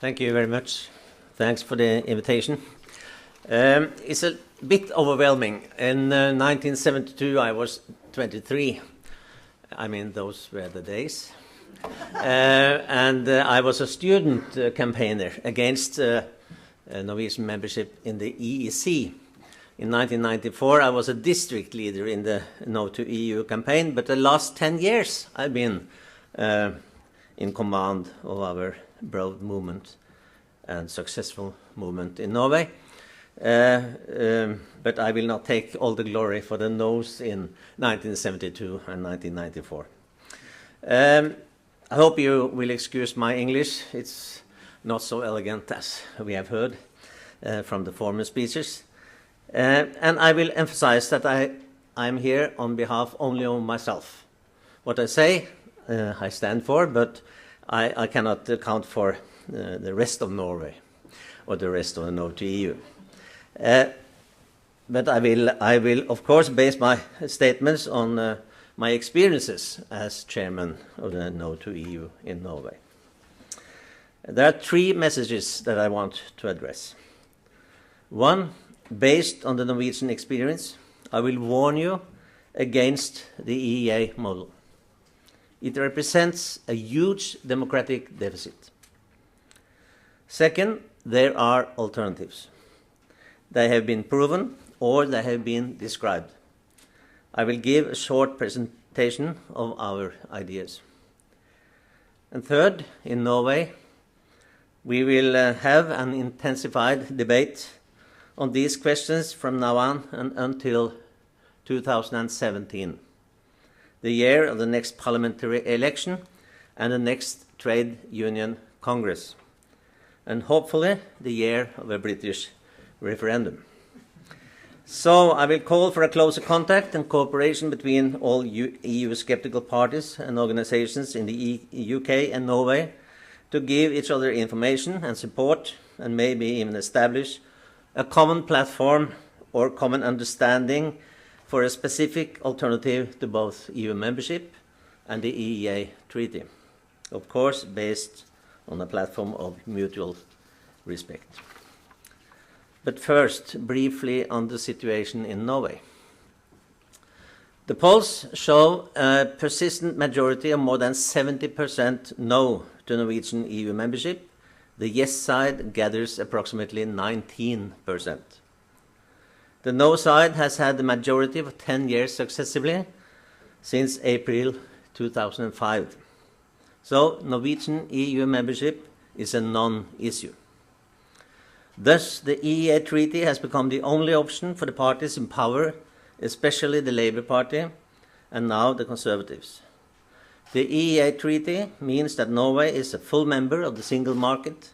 Thank you very much. Thanks for the invitation. It's a bit overwhelming. In 1972, I was 23. I mean, those were the days. And I was a student campaigner against Norwegian membership in the EEC. In 1994, I was a district leader in the No to EU campaign, but the last 10 years I've been in command of our broad movement and successful movement in Norway. But I will not take all the glory for the no's in 1972 and 1994. I hope you will excuse my English. It's not so elegant as we have heard from the former speeches. And I will emphasize that I'm here on behalf only of myself. What I say, I stand for, but I cannot account for the rest of Norway or the rest of the No to EU. But I will, of course, base my statements on my experiences as chairman of the No to EU in Norway. There are three messages that I want to address. One, based on the Norwegian experience, I will warn you against the EEA model. It represents a huge democratic deficit. Second, there are alternatives. They have been proven or they have been described. I will give a short presentation of our ideas. And third, in Norway, we will have an intensified debate on these questions from now on and until 2017, the year of the next parliamentary election and the next trade union congress, and hopefully the year of a British referendum. So I will call for a closer contact and cooperation between all EU skeptical parties and organizations in the UK and Norway to give each other information and support and maybe even establish a common platform or common understanding for a specific alternative to both EU membership and the EEA treaty, of course based on a platform of mutual respect. But first, briefly on the situation in Norway. The polls show a persistent majority of more than 70% no to Norwegian EU membership. The yes side gathers approximately 19%. The no side has had the majority for 10 years successively since April 2005. So Norwegian EU membership is a non-issue. Thus, the EEA treaty has become the only option for the parties in power, especially the Labour Party and now the Conservatives. The EEA treaty means that Norway is a full member of the single market.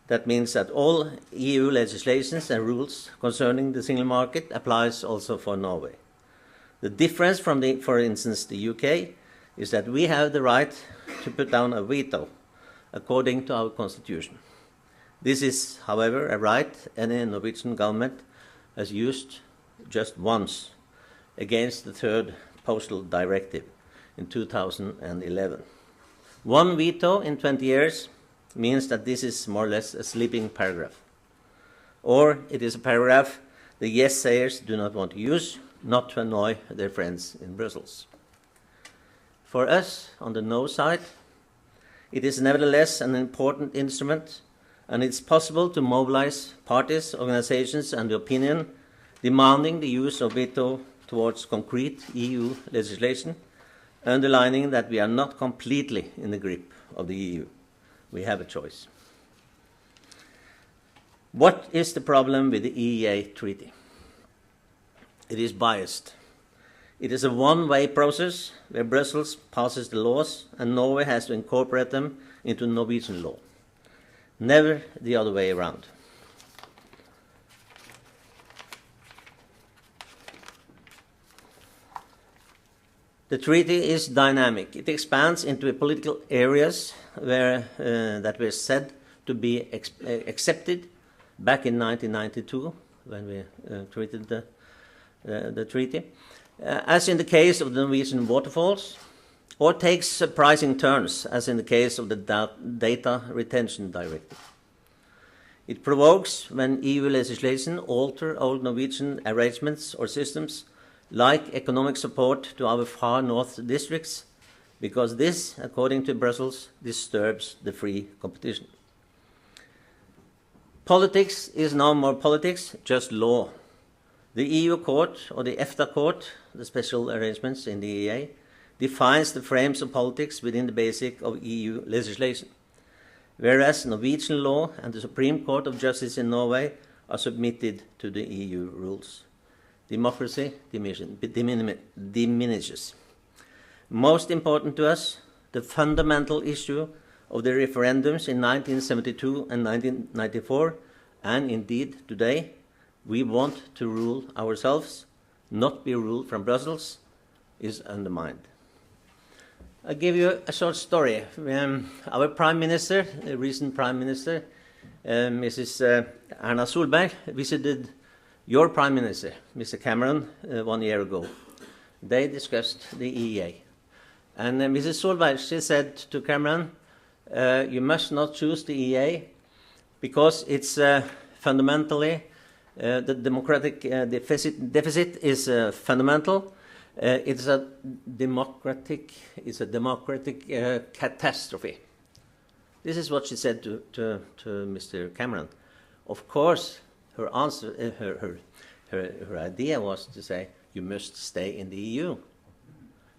That means that all EU legislations and rules concerning the single market applies also for Norway. The difference from, for instance, the UK is that we have the right to put down a veto according to our constitution. This is, however, a right any Norwegian government has used just once against the third postal directive in 2011. One veto in 20 years means that this is more or less a sleeping paragraph. Or it is a paragraph the yes-sayers do not want to use, not to annoy their friends in Brussels. For us, on the no side, it is nevertheless an important instrument, and it's possible to mobilize parties, organizations, and the opinion demanding the use of veto towards concrete EU legislation, underlining that we are not completely in the grip of the EU. We have a choice. What is the problem with the EEA treaty? It is biased. It is a one-way process where Brussels passes the laws and Norway has to incorporate them into Norwegian law. Never the other way around. The treaty is dynamic. It expands into political areas that were said to be accepted back in 1992 when we treated the treaty. As in the case of the Norwegian waterfalls, or takes surprising turns, as in the case of the Data Retention Directive. It provokes when EU legislation alters old Norwegian arrangements or systems, like economic support to our far north districts, because this, according to Brussels, disturbs the free competition. Politics is no more politics, just law. The EU court, or the EFTA court, the special arrangements in the EEA, defines the frames of politics within the basic of EU legislation, whereas Norwegian law and the Supreme Court of Justice in Norway are submitted to the EU rules. Democracy diminishes. Most important to us, the fundamental issue of the referendums in 1972 and 1994, and indeed today, we want to rule ourselves, not be ruled from Brussels, is undermined. I'll give you a short story. Our Prime Minister, the recent Prime Minister, Mrs. Erna Solberg, visited your Prime Minister, Mr. Cameron, 1 year ago. They discussed the EEA. And Mrs. Solberg, she said to Cameron, you must not choose the EEA because it's fundamentally, the democratic deficit is fundamental. It's a democratic catastrophe. This is what she said to Mr. Cameron. Of course, her answer, her idea was to say, you must stay in the EU,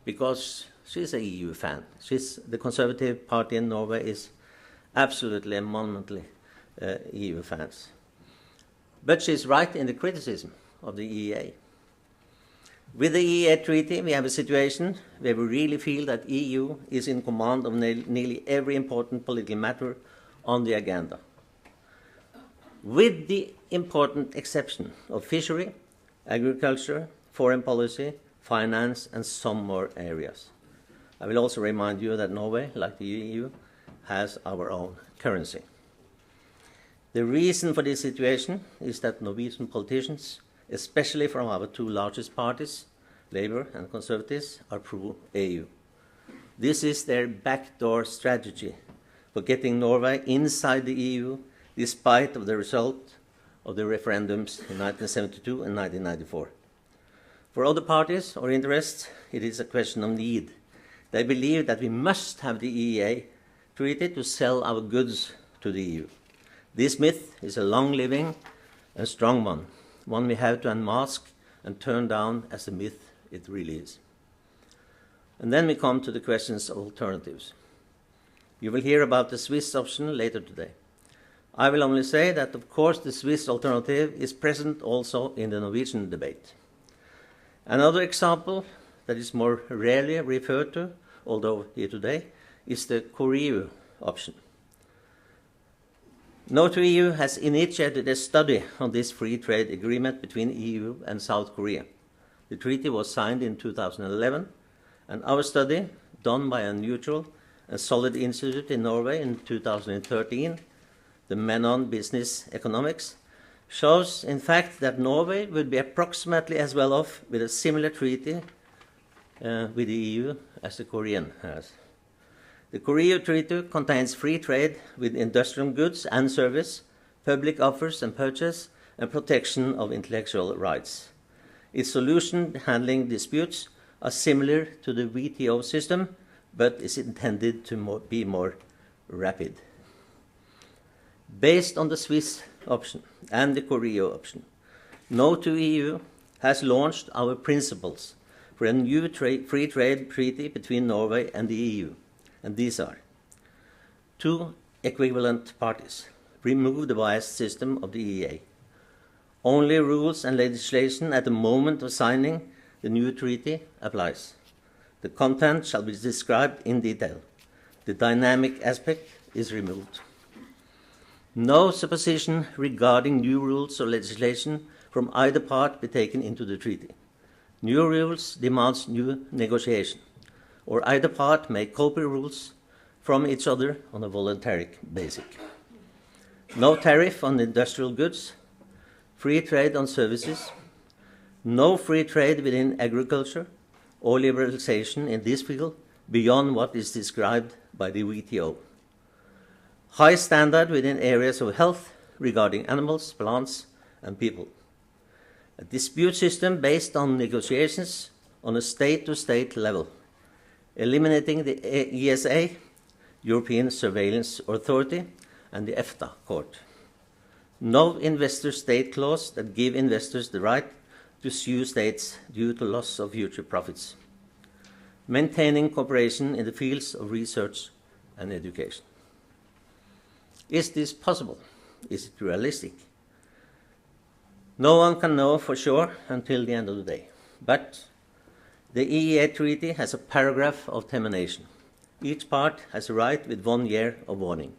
because she's an EU fan. The Conservative Party in Norway is absolutely and monumentally EU fans. But she's right in the criticism of the EEA. With the EEA treaty, we have a situation where we really feel that EU is in command of nearly every important political matter on the agenda, with the important exception of fishery, agriculture, foreign policy, finance, and some more areas. I will also remind you that Norway, like the EU, has our own currency. The reason for this situation is that Norwegian politicians, especially from our two largest parties, Labour and Conservatives, are pro-EU. This is their backdoor strategy for getting Norway inside the EU, despite of the result of the referendums in 1972 and 1994. For other parties or interests, it is a question of need. They believe that we must have the EEA treaty to sell our goods to the EU. This myth is a long-living and strong one we have to unmask and turn down as the myth it really is. And then we come to the questions of alternatives. You will hear about the Swiss option later today. I will only say that, of course, the Swiss alternative is present also in the Norwegian debate. Another example that is more rarely referred to, although here today, is the Korea option. EU has initiated a study on this free trade agreement between EU and South Korea. The treaty was signed in 2011, and our study, done by a neutral and solid institute in Norway in 2013, the Menon Business Economics, shows, in fact, that Norway would be approximately as well off with a similar treaty with the EU as the Korean has. The Korea Treaty contains free trade with industrial goods and service, public offers and purchase, and protection of intellectual rights. Its solution handling disputes are similar to the WTO system, but is intended to be more rapid. Based on the Swiss option and the Korea option, EU has launched our principles for a new free trade treaty between Norway and the EU. And these are: 2 equivalent parties, remove the biased system of the EEA. Only rules and legislation at the moment of signing the new treaty applies. The content shall be described in detail. The dynamic aspect is removed. No supposition regarding new rules or legislation from either part be taken into the treaty. New rules demands new negotiation, or either part may copy rules from each other on a voluntary basis. No tariff on industrial goods, free trade on services, no free trade within agriculture or liberalization in this field beyond what is described by the WTO. High standard within areas of health regarding animals, plants, and people. A dispute system based on negotiations on a state-to-state level, eliminating the ESA, European Surveillance Authority, and the EFTA Court. No investor-state clause that give investors the right to sue states due to loss of future profits. Maintaining cooperation in the fields of research and education. Is this possible? Is it realistic? No one can know for sure until the end of the day. But the EEA Treaty has a paragraph of termination. Each part has a right with 1 year of warning.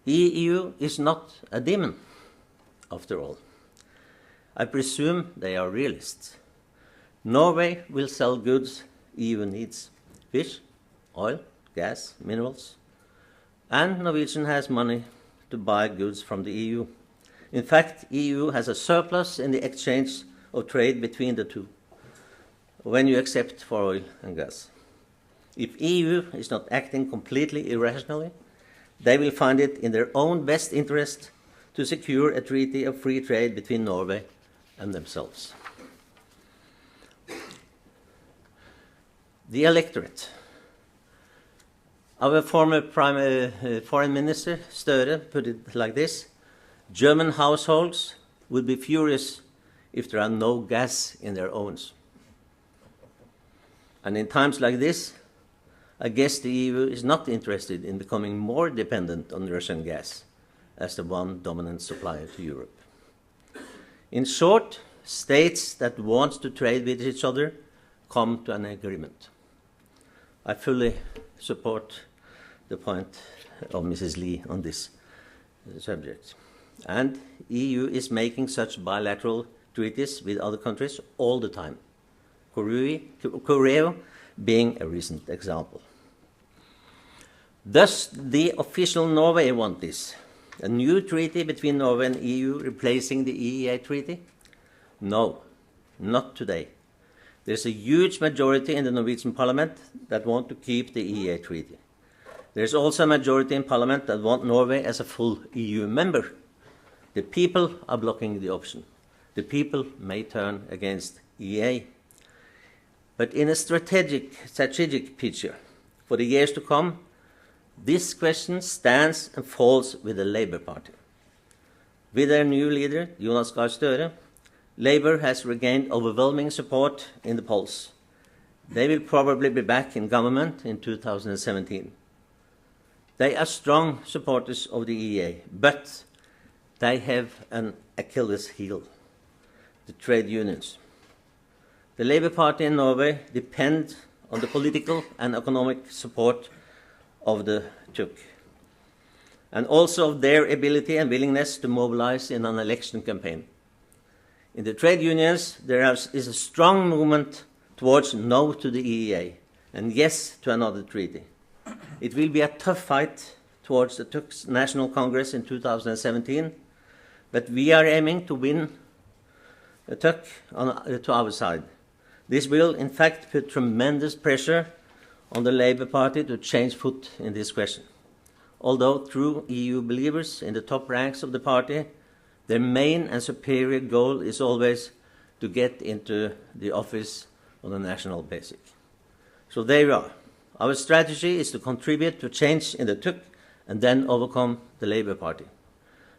EU is not a demon, after all. I presume they are realists. Norway will sell goods EU needs: fish, oil, gas, minerals. And Norwegian has money to buy goods from the EU. In fact, EU has a surplus in the exchange of trade between the two, when you accept for oil and gas. If EU is not acting completely irrationally, they will find it in their own best interest to secure a treaty of free trade between Norway and themselves. The electorate. Our former Foreign Minister, Støre, put it like this: German households would be furious if there are no gas in their ovens. And in times like this, I guess the EU is not interested in becoming more dependent on Russian gas as the one dominant supplier to Europe. In short, states that want to trade with each other come to an agreement. I fully support the point of Mrs. Lee on this subject. And EU is making such bilateral treaties with other countries all the time. Korea being a recent example. Does the official Norway want this? A new treaty between Norway and EU replacing the EEA treaty? No, not today. There's a huge majority in the Norwegian parliament that want to keep the EEA treaty. There's also a majority in parliament that want Norway as a full EU member. The people are blocking the option. The people may turn against EEA. But in a strategic picture for the years to come, this question stands and falls with the Labour Party. With their new leader, Jonas Gahr Støre, Labour has regained overwhelming support in the polls. They will probably be back in government in 2017. They are strong supporters of the EEA, but they have an Achilles heel: the trade unions. The Labour Party in Norway depends on the political and economic support of the TUC, and also of their ability and willingness to mobilize in an election campaign. In the trade unions, there is a strong movement towards no to the EEA and yes to another treaty. It will be a tough fight towards the TUC's National Congress in 2017, but we are aiming to win the TUC to our side. This will, in fact, put tremendous pressure on the Labour Party to change foot in this question. Although true EU believers in the top ranks of the party, their main and superior goal is always to get into the office on a national basis. So there we are. Our strategy is to contribute to change in the TUC and then overcome the Labour Party.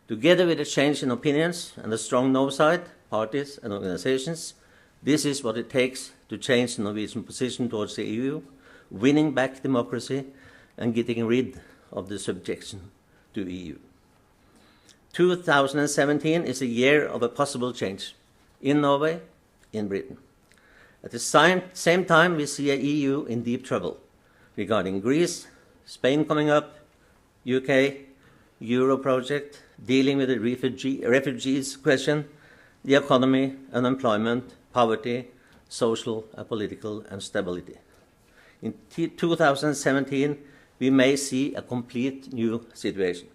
Together with a change in opinions and a strong no side, parties and organizations, this is what it takes to change the Norwegian position towards the EU, winning back democracy and getting rid of the subjection to EU. 2017 is a year of a possible change in Norway, in Britain. At the same time, we see a EU in deep trouble regarding Greece, Spain coming up, UK, Euro project, dealing with the refugees question, the economy, unemployment, poverty, social and political instability. In 2017, we may see a complete new situation.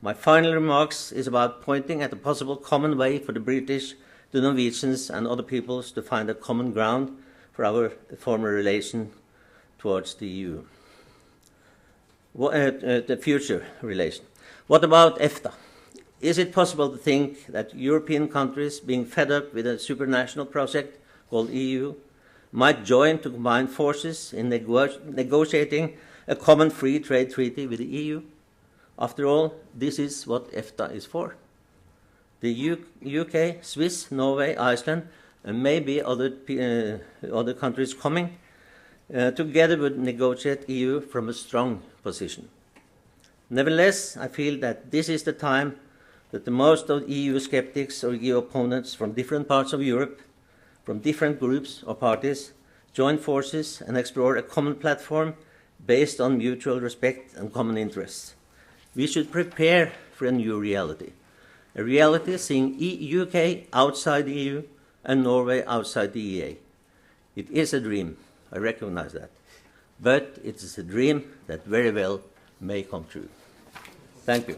My final remarks is about pointing at a possible common way for the British, the Norwegians and other peoples to find a common ground for our former relation towards the EU. The future relation. What about EFTA? Is it possible to think that European countries being fed up with a supranational project called EU might join to combine forces in negotiating a common free trade treaty with the EU? After all, this is what EFTA is for. The UK, Swiss, Norway, Iceland, and maybe other countries coming, together would negotiate EU from a strong position. Nevertheless, I feel that this is the time that the most of EU skeptics or EU opponents from different parts of Europe, from different groups or parties, join forces and explore a common platform based on mutual respect and common interests. We should prepare for a new reality, a reality seeing UK outside the EU and Norway outside the EEA. It is a dream, I recognize that, but it is a dream that very well may come true. Thank you.